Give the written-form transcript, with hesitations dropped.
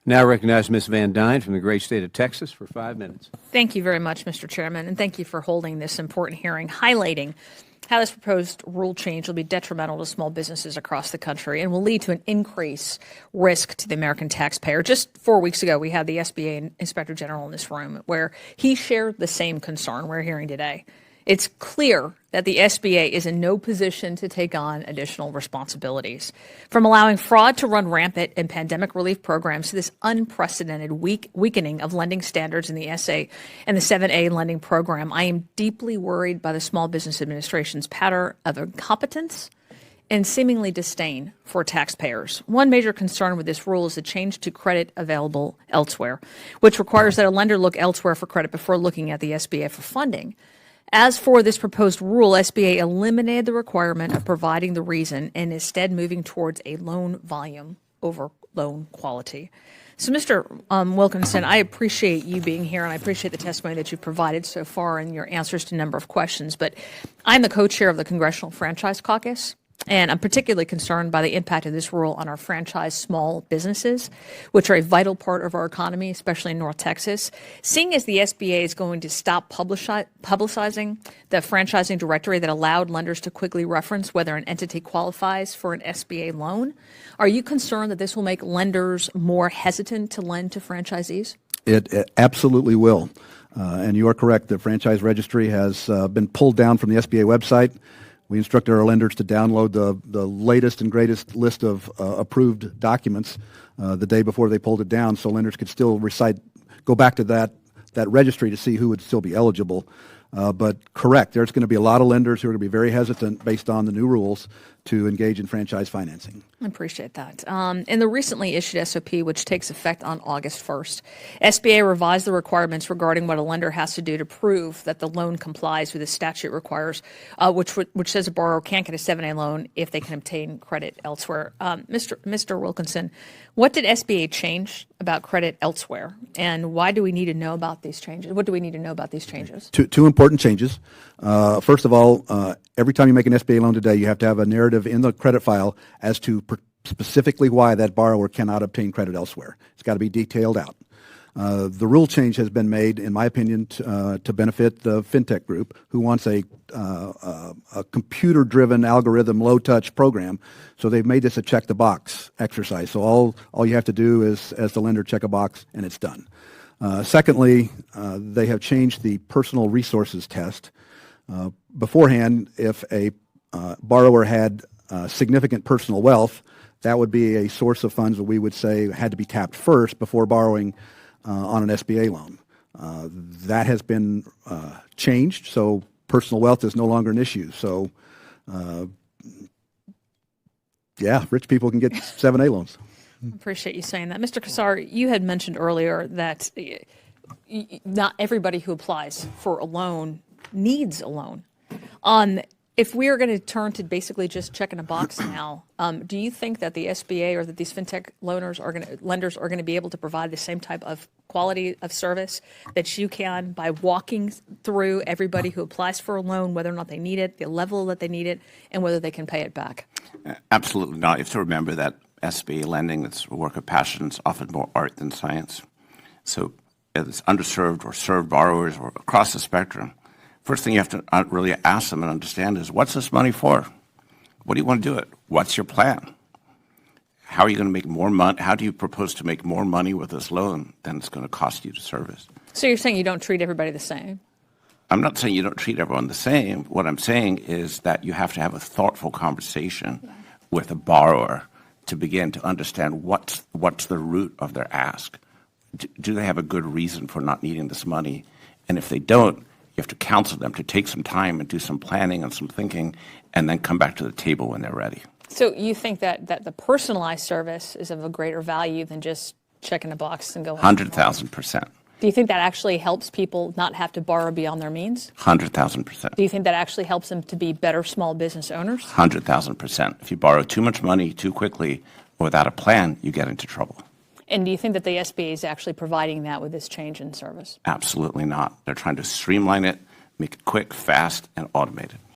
Now recognize Ms. Van Duyne from the great state of Texas for 5 minutes. Thank you very much, Mr. Chairman, and thank you for holding this important hearing, highlighting how this proposed rule change will be detrimental to small businesses across the country and will lead to an increased risk to the American taxpayer. Just 4 weeks ago, we had the SBA Inspector General in this room where he shared the same concern we're hearing today. It's clear that the SBA is in no position to take on additional responsibilities. From allowing fraud to run rampant in pandemic relief programs to this unprecedented weakening of lending standards in the SA and the 7A lending program, I am deeply worried by the Small Business Administration's pattern of incompetence and seemingly disdain for taxpayers. One major concern with this rule is the change to credit available elsewhere, which requires that a lender look elsewhere for credit before looking at the SBA for funding. As for this proposed rule, SBA eliminated the requirement of providing the reason and instead moving towards a loan volume over loan quality. So, Mr. Wilkinson, I appreciate you being here, and I appreciate the testimony that you've provided so far and your answers to a number of questions. But I'm the co-chair of the Congressional Franchise Caucus, and I'm particularly concerned by the impact of this rule on our franchise small businesses, which are a vital part of our economy, especially in North Texas. Seeing as the SBA is going to stop publicizing the franchising directory that allowed lenders to quickly reference whether an entity qualifies for an SBA loan, are you concerned that this will make lenders more hesitant to lend to franchisees? It absolutely will. And you are correct. The franchise registry has been pulled down from the SBA website. We instructed our lenders to download the latest and greatest list of approved documents the day before they pulled it down, so lenders could still go back to that registry to see who would still be eligible. But correct, there's going to be a lot of lenders who are going to be very hesitant based on the new rules to engage in franchise financing. I appreciate that. In the recently issued SOP, which takes effect on August 1st, SBA revised the requirements regarding what a lender has to do to prove that the loan complies with the statute requires, which says a borrower can't get a 7A loan if they can obtain credit elsewhere. Mr. Wilkinson, what did SBA change about credit elsewhere, and why do we need to know about these changes? What do we need to know about these changes? Two important changes. First of all, every time you make an SBA loan today, you have to have a narrative in the credit file as to specifically why that borrower cannot obtain credit elsewhere. It's got to be detailed out. The rule change has been made, in my opinion, to benefit the fintech group who wants a computer-driven algorithm, low-touch program. So they've made this a check-the-box exercise. So all you have to do is, as the lender, check a box, and it's done. Secondly, they have changed the personal resources test. Beforehand, if a borrower had significant personal wealth, that would be a source of funds that we would say had to be tapped first before borrowing on an SBA loan. That has been changed, so personal wealth is no longer an issue. So, yeah, rich people can get 7A loans. I appreciate you saying that. Mr. Kassar, you had mentioned earlier that not everybody who applies for a loan needs a loan. If we are going to turn to basically just checking a box now, do you think that the SBA or that these fintech lenders are going to be able to provide the same type of quality of service that you can by walking through everybody who applies for a loan, whether or not they need it, the level that they need it, and whether they can pay it back? Absolutely not. You have to remember that SBA lending, it's a work of passion. It's often more art than science. So it's underserved or served borrowers or across the spectrum. First thing you have to really ask them and understand is, what's this money for? What do you want to do it? What's your plan? How are you going to make more money? How do you propose to make more money with this loan than it's going to cost you to service? So you're saying you don't treat everybody the same? I'm not saying you don't treat everyone the same. What I'm saying is that you have to have a thoughtful conversation with a borrower to begin to understand what's the root of their ask. Do they have a good reason for not needing this money? And if they don't, you have to counsel them to take some time and do some planning and some thinking and then come back to the table when they're ready. So you think that the personalized service is of a greater value than just checking a box and going? 100,000%. Do you think that actually helps people not have to borrow beyond their means? 100,000%. Do you think that actually helps them to be better small business owners? 100,000%. If you borrow too much money too quickly or without a plan, you get into trouble. And do you think that the SBA is actually providing that with this change in service? Absolutely not. They're trying to streamline it, make it quick, fast, and automated.